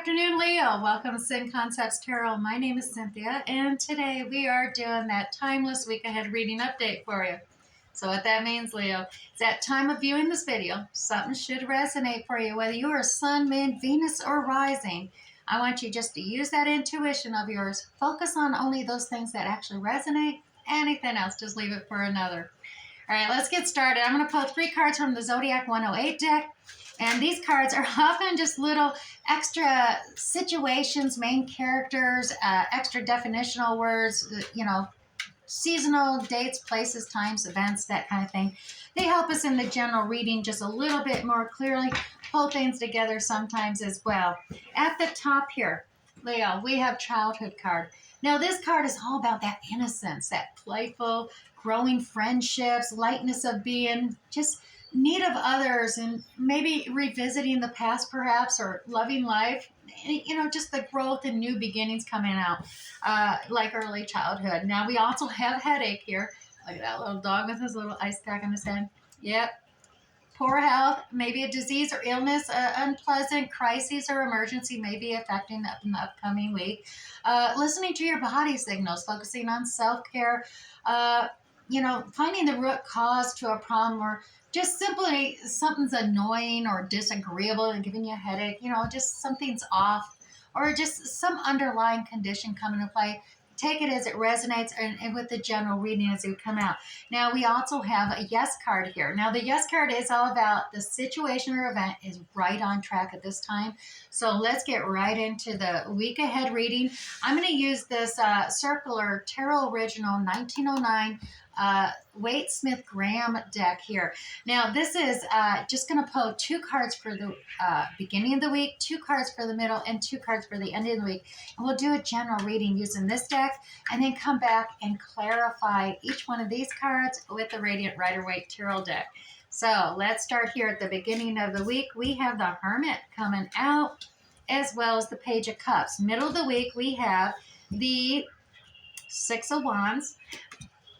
afternoon, Leo. Welcome to Sin Concepts Tarot. My name is Cynthia, and today we are doing that timeless week ahead reading update for you. So what that means, Leo, is at time of viewing this video, something should resonate for you, whether you are Sun, Moon, Venus, or Rising. I want you just to use that intuition of yours. Focus on only those things that actually resonate. Anything else, just leave it for another. All right, let's get started. I'm going to pull 3 cards from the Zodiac 108 deck. And these cards are often just little extra situations, main characters, extra definitional words, seasonal dates, places, times, events, that kind of thing. They help us in the general reading just a little bit more clearly, pull things together sometimes as well. At the top here, Leo, we have childhood card. Now, this card is all about that innocence, that playful, growing friendships, lightness of being, just need of others, and maybe revisiting the past perhaps, or loving life, just the growth and new beginnings coming out, like early childhood. Now, we also have headache here. Look at that little dog with his little ice pack on his head. Yep. Poor health, maybe a disease or illness, unpleasant crises or emergency may be affecting in the upcoming week. Listening to your body signals, focusing on self-care, finding the root cause to a problem, or just simply something's annoying or disagreeable and giving you a headache, just something's off, or just some underlying condition coming into play. Take it as it resonates and with the general reading as it would come out. Now, we also have a yes card here. Now, the yes card is all about the situation or event is right on track at this time. So let's get right into the week ahead reading. I'm going to use this Circular Tarot Original 1909 Waite Smith Graham deck here. Now, this is just going to pull 2 cards for the beginning of the week, 2 cards for the middle, and 2 cards for the end of the week. And we'll do a general reading using this deck, and then come back and clarify each one of these cards with the Radiant Rider-Waite Tarot deck. So let's start here at the beginning of the week. We have the Hermit coming out, as well as the Page of Cups. Middle of the week, we have the 6 of Wands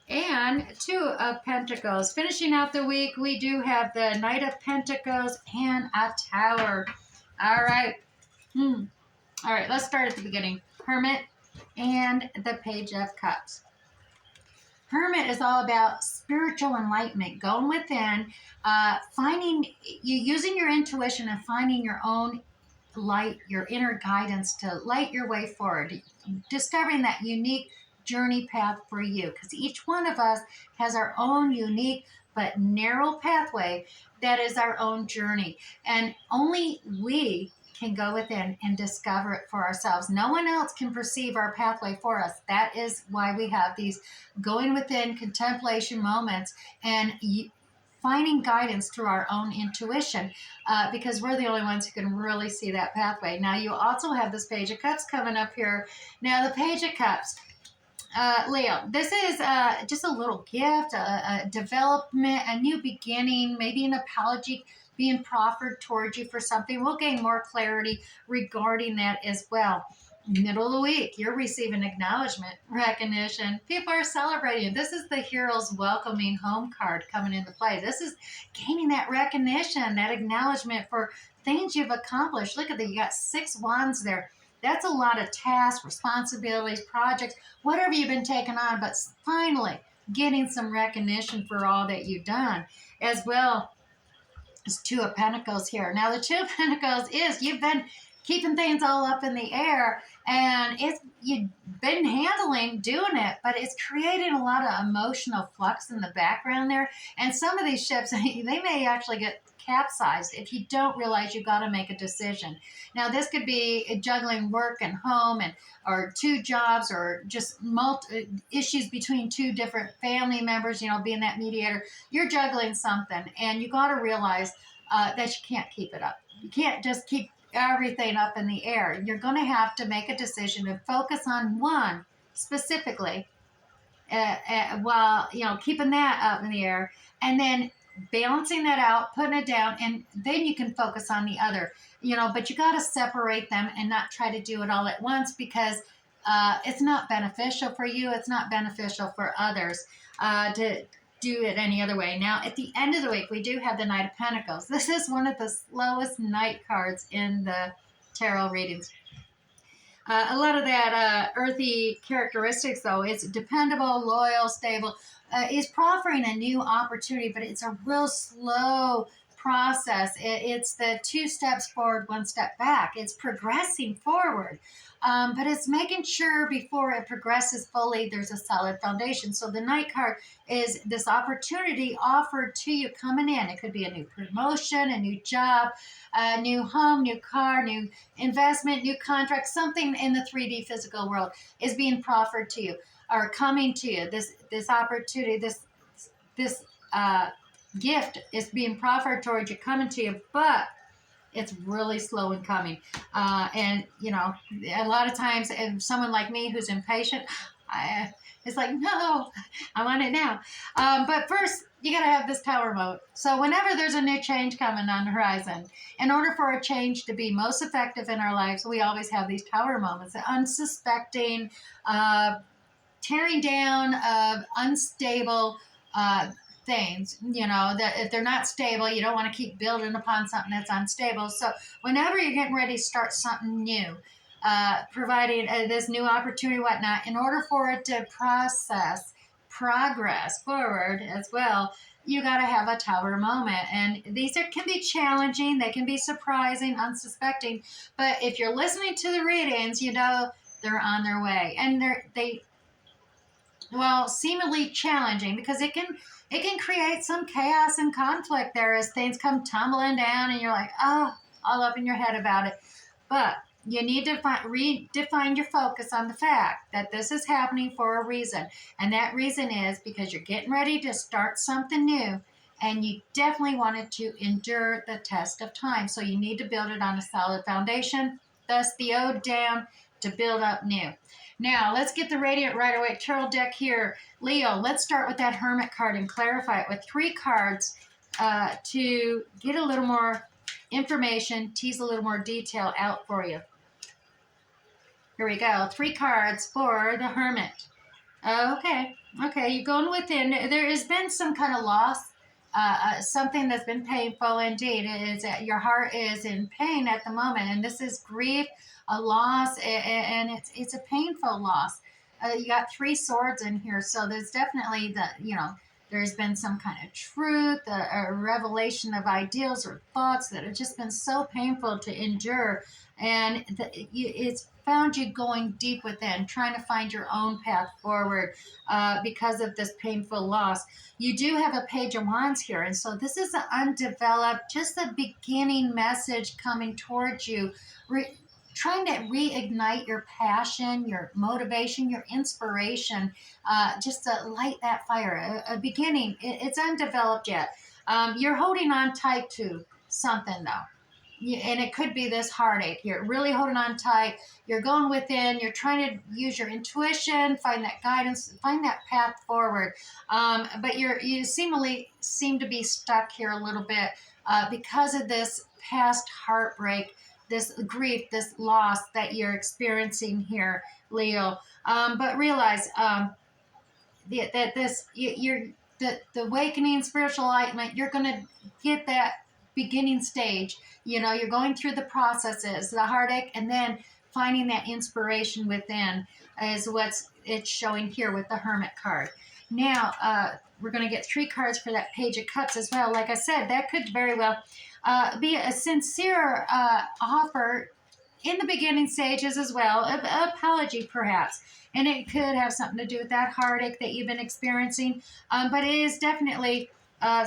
and 2 of Pentacles. Finishing out the week, we do have the Knight of Pentacles and a Tower. All right. All right, let's start at the beginning. Hermit and the Page of Cups. Hermit is all about spiritual enlightenment, going within, using your intuition and finding your own light, your inner guidance to light your way forward, discovering that unique journey path for you, because each one of us has our own unique but narrow pathway that is our own journey, and only we can go within and discover it for ourselves. No one else can perceive our pathway for us. That is why we have these going within contemplation moments and finding guidance through our own intuition, because we're the only ones who can really see that pathway. Now, you also have this Page of Cups coming up here. Now, the Page of Cups, Leo, this is just a little gift, a development, a new beginning, maybe an apology being proffered towards you for something. We'll gain more clarity regarding that as well. Middle of the week, you're receiving acknowledgement, recognition. People are celebrating. This is the Hero's Welcoming Home card coming into play. This is gaining that recognition, that acknowledgement for things you've accomplished. Look at that. You got 6 wands there. That's a lot of tasks, responsibilities, projects, whatever you've been taking on, but finally getting some recognition for all that you've done, as well as 2 of Pentacles here. Now, the 2 of Pentacles is you've been keeping things all up in the air, and you've been doing it, but it's creating a lot of emotional flux in the background there. And some of these ships, they may actually get capsized if you don't realize you've got to make a decision. Now, this could be juggling work and home, or 2 jobs, or just issues between 2 different family members, being that mediator. You're juggling something, and you got to realize that you can't keep it up. You can't just keep everything up in the air. You're going to have to make a decision and focus on one specifically, while keeping that up in the air, and then balancing that out, putting it down, and then you can focus on the other. But you got to separate them and not try to do it all at once, because it's not beneficial for you. It's not beneficial for others to do it any other way. Now, at the end of the week, we do have the Knight of Pentacles. This is one of the slowest night cards in the tarot readings. A lot of that earthy characteristics, though, is dependable, loyal, stable, is proffering a new opportunity, but it's a real slow process. It's the 2 steps forward, 1 step back. It's progressing forward. But it's making sure before it progresses fully, there's a solid foundation. So the Knight card is this opportunity offered to you coming in. It could be a new promotion, a new job, a new home, new car, new investment, new contract, something in the 3D physical world is being proffered to you or coming to you. This opportunity, this gift is being proffered towards you, coming to you, but it's really slow in coming. And, you know, a lot of times, if someone like me who's impatient, it's like, no, I want it now. But first, you got to have this Tower mode. So whenever there's a new change coming on the horizon, in order for a change to be most effective in our lives, we always have these Tower moments. Unsuspecting, tearing down of unstable things, you know, that if they're not stable, you don't want to keep building upon something that's unstable. So whenever you're getting ready to start something new, providing this new opportunity, whatnot, in order for it to progress forward as well, you got to have a Tower moment. And these can be challenging, they can be surprising, unsuspecting, but if you're listening to the readings, you know they're on their way. And seemingly challenging, because it can create some chaos and conflict there as things come tumbling down and you're like, oh, all up in your head about it. But you need to redefine your focus on the fact that this is happening for a reason. And that reason is because you're getting ready to start something new, and you definitely want it to endure the test of time. So you need to build it on a solid foundation, thus the ode down to build up new. Now, let's get the Radiant Rider-Waite Tarot deck here. Leo, let's start with that Hermit card and clarify it with 3 cards to get a little more information, tease a little more detail out for you. Here we go. 3 cards for the Hermit. Okay, you're going within. There has been some kind of loss, something that's been painful indeed. It is that your heart is in pain at the moment, and this is grief, a loss, and it's a painful loss. You got 3 swords in here, so there's definitely there's been some kind of truth, a revelation of ideals or thoughts that have just been so painful to endure, and it's found you going deep within, trying to find your own path forward because of this painful loss. You do have a Page of Wands here, and so this is an undeveloped, just a beginning message coming towards you, trying to reignite your passion, your motivation, your inspiration, just to light that fire. A beginning. It's undeveloped yet. You're holding on tight to something, though. And it could be this heartache. You're really holding on tight. You're going within. You're trying to use your intuition, find that guidance, find that path forward. But you seemingly seem to be stuck here a little bit because of this past heartbreak, this grief, this loss that you're experiencing here, Leo. But realize that the awakening, spiritual enlightenment, you're going to get that beginning stage. You're going through the processes, the heartache, and then finding that inspiration within is what's it's showing here with the Hermit card. Now, we're going to get 3 cards for that Page of Cups as well. Like I said, that could very well be a sincere offer in the beginning stages as well, an apology perhaps. And it could have something to do with that heartache that you've been experiencing. But it is definitely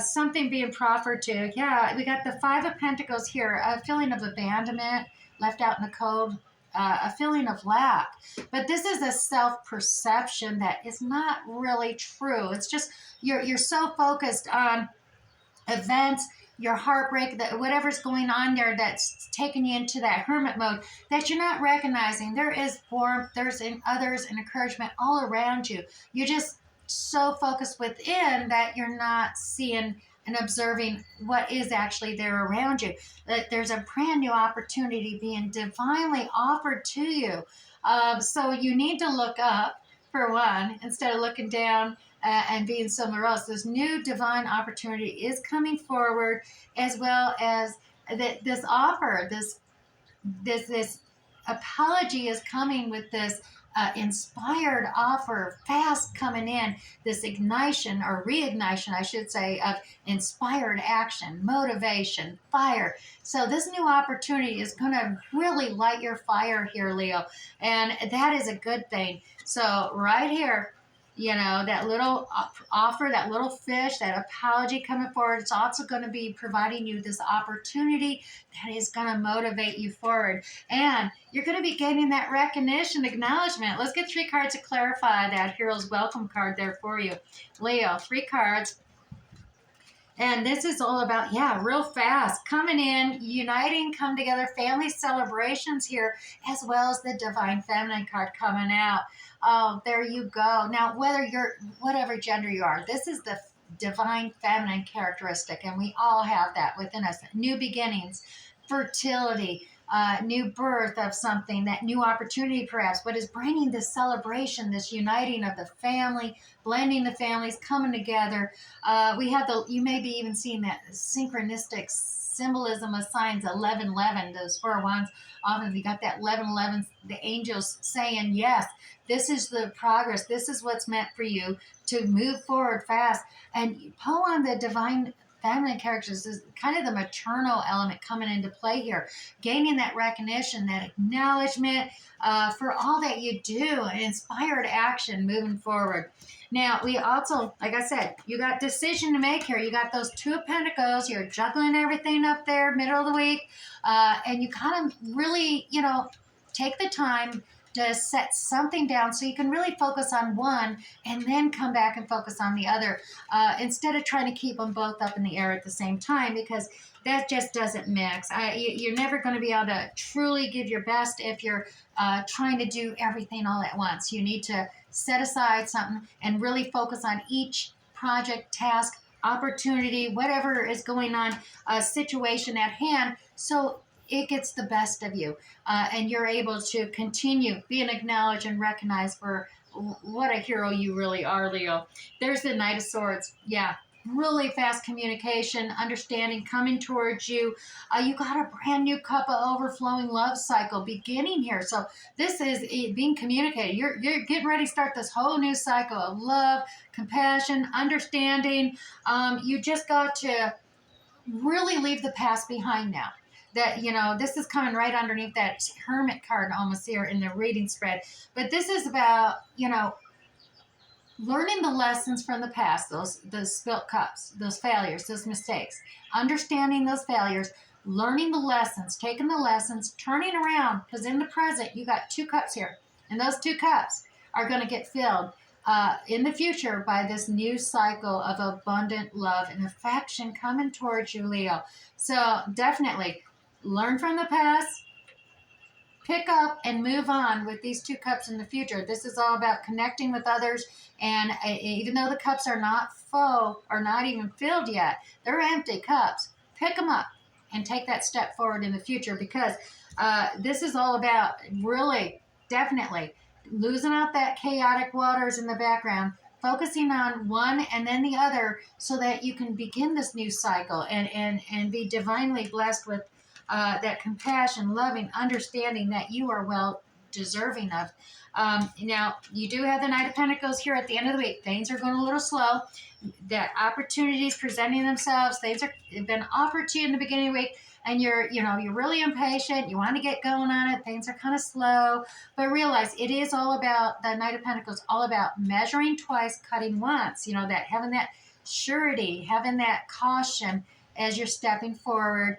something being proffered to. Yeah, we got the 5 of Pentacles here, a feeling of abandonment, left out in the cold, a feeling of lack. But this is a self-perception that is not really true. It's just you're so focused on events, your heartbreak, that whatever's going on there that's taking you into that hermit mode, that you're not recognizing there is warmth, there's others and encouragement all around you. You're just so focused within that you're not seeing and observing what is actually there around you. That there's a brand new opportunity being divinely offered to you. So you need to look up, for one, instead of looking down and being somewhere else. This new divine opportunity is coming forward, as well as this offer, this this apology is coming with this inspired offer, fast coming in, this ignition or reignition, I should say, of inspired action, motivation, fire. So this new opportunity is going to really light your fire here, Leo, and that is a good thing. So right here, you know, that little offer, that little fish, that apology coming forward, it's also going to be providing you this opportunity that is going to motivate you forward. And you're going to be getting that recognition, acknowledgement. Let's get 3 cards to clarify that Hero's Welcome card there for you. Leo, 3 cards. And this is all about, yeah, real fast, coming in, uniting, come together, family celebrations here, as well as the Divine Feminine card coming out. Oh, there you go. Now, whether you're, whatever gender you are, this is the Divine Feminine characteristic, and we all have that within us. New beginnings, fertility, new birth of something, that new opportunity perhaps, but is bringing this celebration, this uniting of the family, blending the families, coming together. We have you may be even seeing that synchronistic symbolism of signs, 1111, those 4 wands. Often you got that 1111, the angels saying, yes, this is the progress. This is what's meant for you to move forward fast. And pull on the Divine Feminine characters is kind of the maternal element coming into play here, gaining that recognition, that acknowledgement for all that you do, inspired action moving forward. Now, we also, like I said, you got decision to make here. You got those 2 of Pentacles. You're juggling everything up there, middle of the week. And you kind of really, you know, take the time to set something down so you can really focus on one and then come back and focus on the other, instead of trying to keep them both up in the air at the same time, because that just doesn't mix. You're never going to be able to truly give your best if you're trying to do everything all at once. You need to set aside something and really focus on each project, task, opportunity, whatever is going on, situation at hand, so it gets the best of you, and you're able to continue being acknowledged and recognized for what a hero you really are, Leo. There's the Knight of Swords. Yeah, really fast communication, understanding coming towards you. You got a brand new cup of overflowing love cycle beginning here. So this is being communicated. You're getting ready to start this whole new cycle of love, compassion, understanding. You just got to really leave the past behind now. That, you know, this is coming right underneath that Hermit card almost here in the reading spread. But this is about, you know, learning the lessons from the past, those spilt cups, those failures, those mistakes, understanding those failures, learning the lessons, taking the lessons, turning around, because in the present, you got 2 cups here. And those 2 cups are going to get filled in the future by this new cycle of abundant love and affection coming towards you, Leo. So definitely learn from the past, pick up and move on with these 2 cups in the future. This is all about connecting with others. And even though the cups are not full or not even filled yet, they're empty cups. Pick them up and take that step forward in the future, because this is all about really, definitely losing out that chaotic waters in the background, focusing on one and then the other, so that you can begin this new cycle and be divinely blessed with that compassion, loving, understanding that you are well deserving of. Now, you do have the Knight of Pentacles here at the end of the week. Things are going a little slow. That opportunities presenting themselves. Things have been offered to you in the beginning of the week, and you're really impatient. You want to get going on it. Things are kind of slow, but realize it is all about the Knight of Pentacles, all about measuring twice, cutting once. You know, that having that surety, having that caution as you're stepping forward.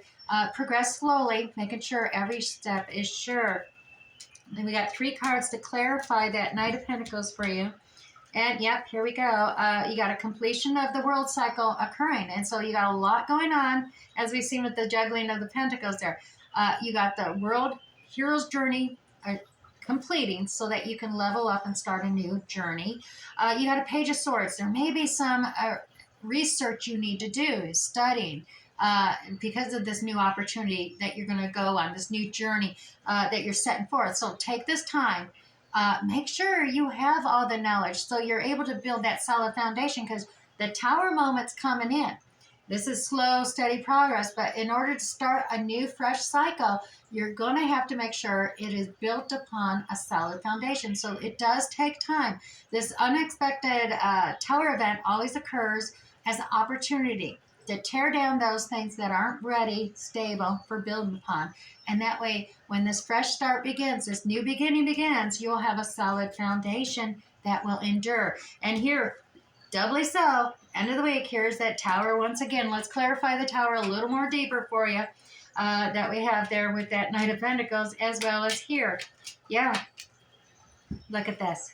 Progress slowly, making sure every step is sure. And we got 3 cards to clarify that Knight of Pentacles for you. And yep, here we go. You got a completion of the world cycle occurring. And so you got a lot going on, as we've seen with the juggling of the Pentacles there. You got the world hero's journey completing so that you can level up and start a new journey. You got a Page of Swords. There may be some research you need to do, studying. Because of this new opportunity that you're going to go on, this new journey that you're setting forth. So take this time. Make sure you have all the knowledge so you're able to build that solid foundation, because the Tower moment's coming in. This is slow, steady progress, but in order to start a new, fresh cycle, you're going to have to make sure it is built upon a solid foundation. So it does take time. This unexpected tower event always occurs as an opportunity to tear down those things that aren't ready, stable for building upon. And that way, when this fresh start begins, this new beginning begins, you'll have a solid foundation that will endure. And here, doubly so, end of the week, here's that tower once again. Let's clarify the tower a little more deeper for you that we have there with that Knight of Pentacles, as well as here. Yeah, look at this.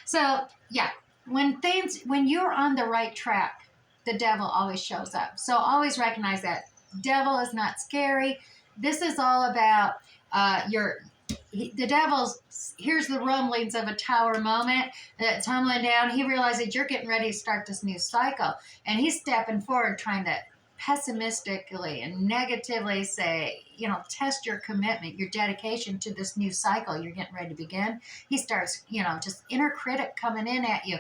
So, yeah, when you're on the right track, the devil always shows up. So always recognize that. Devil is not scary. This is all about the devil's, here's the rumblings of a tower moment, tumbling down. He realizes you're getting ready to start this new cycle. And he's stepping forward trying to pessimistically and negatively say, test your commitment, your dedication to this new cycle you're getting ready to begin. He starts, just inner critic coming in at you.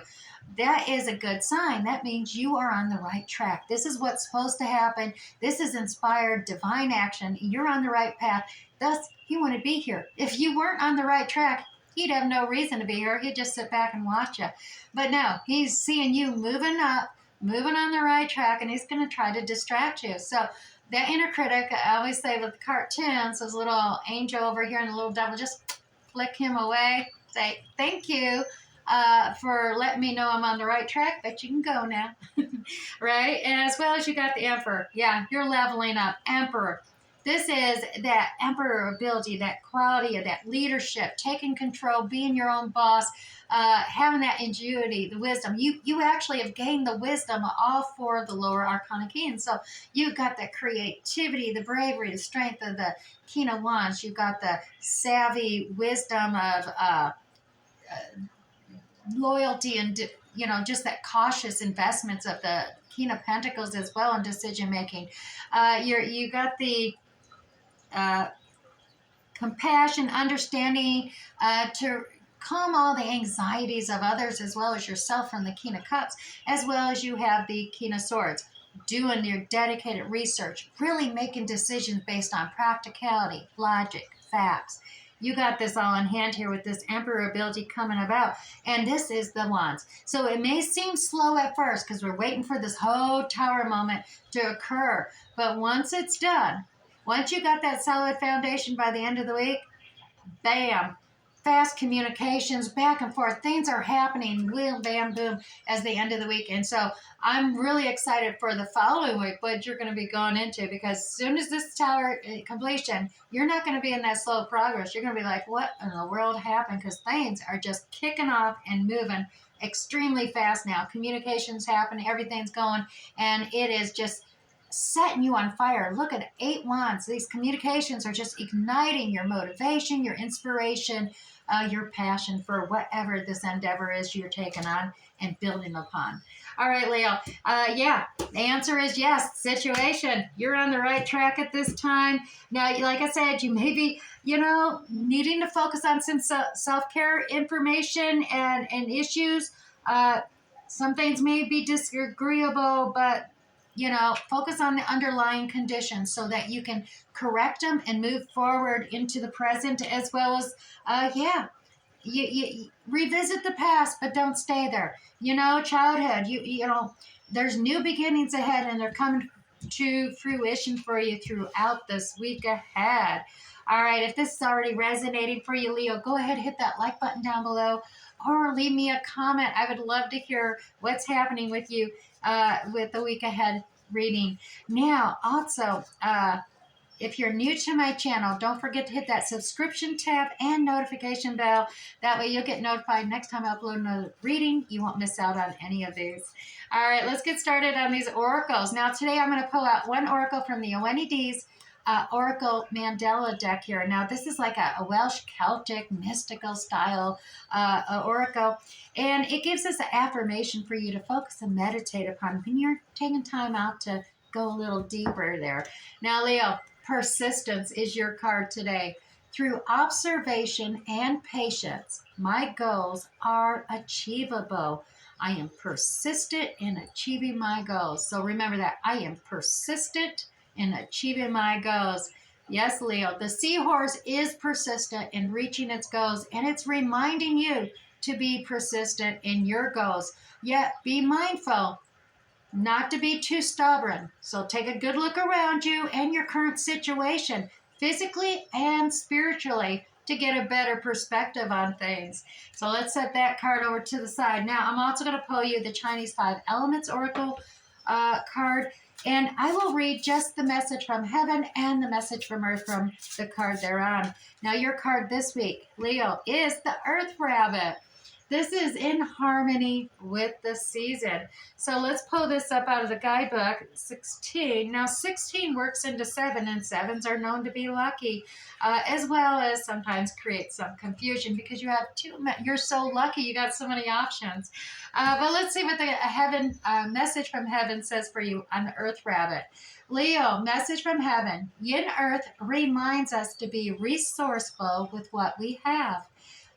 That is a good sign. That means you are on the right track. This is what's supposed to happen. This is inspired divine action. You're on the right path. Thus, he wouldn't be here. If you weren't on the right track, he'd have no reason to be here. He'd just sit back and watch you. But no, he's seeing you moving up, moving on the right track, and he's going to try to distract you. So that inner critic, I always say with the cartoons, this little angel over here and the little devil, just flick him away. Say, thank you for letting me know I'm on the right track, but you can go now. Right? And as well as you got the Emperor. Yeah, you're leveling up. Emperor. This is that emperor ability, that quality of that leadership, taking control, being your own boss, having that ingenuity, the wisdom. You actually have gained the wisdom of all four of the lower arcana keys. So you've got the creativity, the bravery, the strength of the King of Wands. You've got the savvy wisdom of loyalty and just that cautious investments of the King of Pentacles as well in decision making. You got the compassion, understanding to calm all the anxieties of others as well as yourself from the King of Cups, as well as you have the King of Swords, doing your dedicated research, really making decisions based on practicality, logic, facts. You got this all in hand here with this Emperor ability coming about. And this is the Wands. So it may seem slow at first because we're waiting for this whole tower moment to occur. But once it's done, once you got that solid foundation by the end of the week, bam, fast communications, back and forth. Things are happening, boom, bam, boom, as the end of the week. And so I'm really excited for the following week, what you're going to be going into, because as soon as this tower completion, you're not going to be in that slow progress. You're going to be like, what in the world happened? Because things are just kicking off and moving extremely fast now. Communications happening, everything's going, and it is just setting you on fire. Look at 8 Wands. These communications are just igniting your motivation, your inspiration, your passion for whatever this endeavor is you're taking on and building upon. All right, Leo. Yeah, the answer is yes. Situation. You're on the right track at this time. Now, like I said, you may be, needing to focus on some self-care information and issues. Some things may be disagreeable, but focus on the underlying conditions so that you can correct them and move forward into the present, as well as, you revisit the past, but don't stay there. Childhood, there's new beginnings ahead, and they're coming to fruition for you throughout this week ahead. All right, if this is already resonating for you, Leo, go ahead, hit that like button down below, or leave me a comment. I would love to hear what's happening with you with the week ahead reading. Now, also, if you're new to my channel, don't forget to hit that subscription tab and notification bell. That way you'll get notified next time I upload another reading. You won't miss out on any of these. All right, let's get started on these oracles. Now, today I'm going to pull out one oracle from the ONED's Oracle Mandela deck here. Now, this is like a Welsh Celtic mystical style oracle, and it gives us an affirmation for you to focus and meditate upon when you're taking time out to go a little deeper there. Now, Leo, persistence is your card today. Through observation and patience, my goals are achievable. I am persistent in achieving my goals. So remember that. I am persistent in achieving my goals. Yes, Leo, the seahorse is persistent in reaching its goals, and it's reminding you to be persistent in your goals. Yet be mindful not to be too stubborn. So take a good look around you and your current situation, physically and spiritually, to get a better perspective on things. So let's set that card over to the side. Now, I'm also going to pull you the Chinese Five Elements Oracle card, and I will read just the message from heaven and the message from earth from the card thereon. Now, your card this week, Leo, is the Earth Rabbit. This is in harmony with the season. So let's pull this up out of the guidebook, 16. Now, 16 works into 7, and 7s are known to be lucky, as well as sometimes create some confusion because you have you're so lucky, you got so many options. But let's see what the message from heaven says for you on the Earth Rabbit. Leo, message from heaven. Yin Earth reminds us to be resourceful with what we have.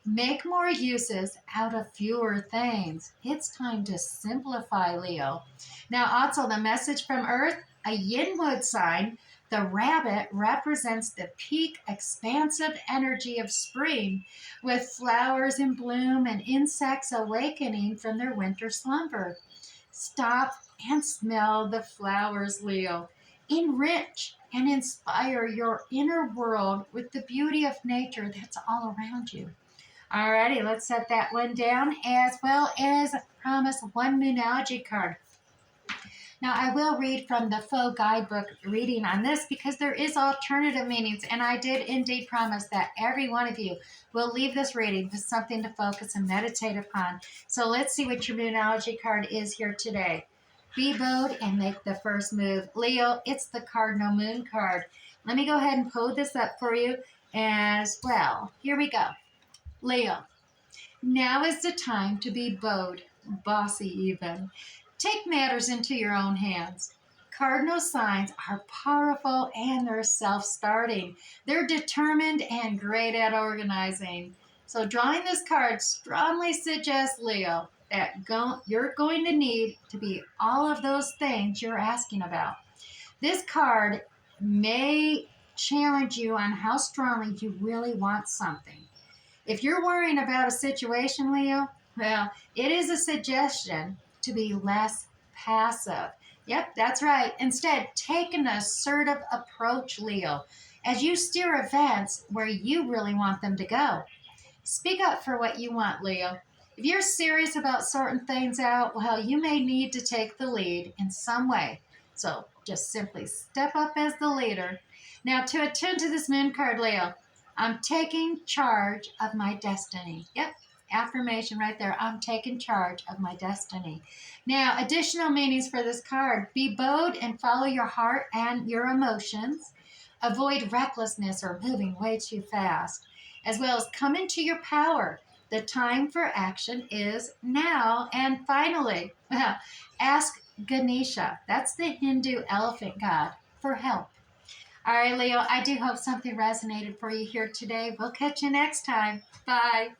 Make more uses out of fewer things. It's time to simplify, Leo. Now, also the message from Earth, a Yinwood sign. The rabbit represents the peak, expansive energy of spring, with flowers in bloom and insects awakening from their winter slumber. Stop and smell the flowers, Leo. Enrich and inspire your inner world with the beauty of nature that's all around you. Alrighty, let's set that one down, as well as promise one Moonology card. Now, I will read from the faux guidebook reading on this because there is alternative meanings, and I did indeed promise that every one of you will leave this reading with something to focus and meditate upon. So let's see what your Moonology card is here today. Be bold and make the first move. Leo, it's the Cardinal Moon card. Let me go ahead and pull this up for you as well. Here we go. Leo, now is the time to be bold, bossy even. Take matters into your own hands. Cardinal signs are powerful and they're self-starting. They're determined and great at organizing. So drawing this card strongly suggests, Leo, that you're going to need to be all of those things you're asking about. This card may challenge you on how strongly you really want something. If you're worrying about a situation, Leo, well, it is a suggestion to be less passive. Yep, that's right. Instead, take an assertive approach, Leo, as you steer events where you really want them to go. Speak up for what you want, Leo. If you're serious about sorting things out, well, you may need to take the lead in some way. So just simply step up as the leader. Now, to attend to this moon card, Leo, I'm taking charge of my destiny. Yep, affirmation right there. I'm taking charge of my destiny. Now, additional meanings for this card. Be bold and follow your heart and your emotions. Avoid recklessness or moving way too fast. As well as come into your power. The time for action is now. And finally, ask Ganesha, that's the Hindu elephant god, for help. All right, Leo, I do hope something resonated for you here today. We'll catch you next time. Bye.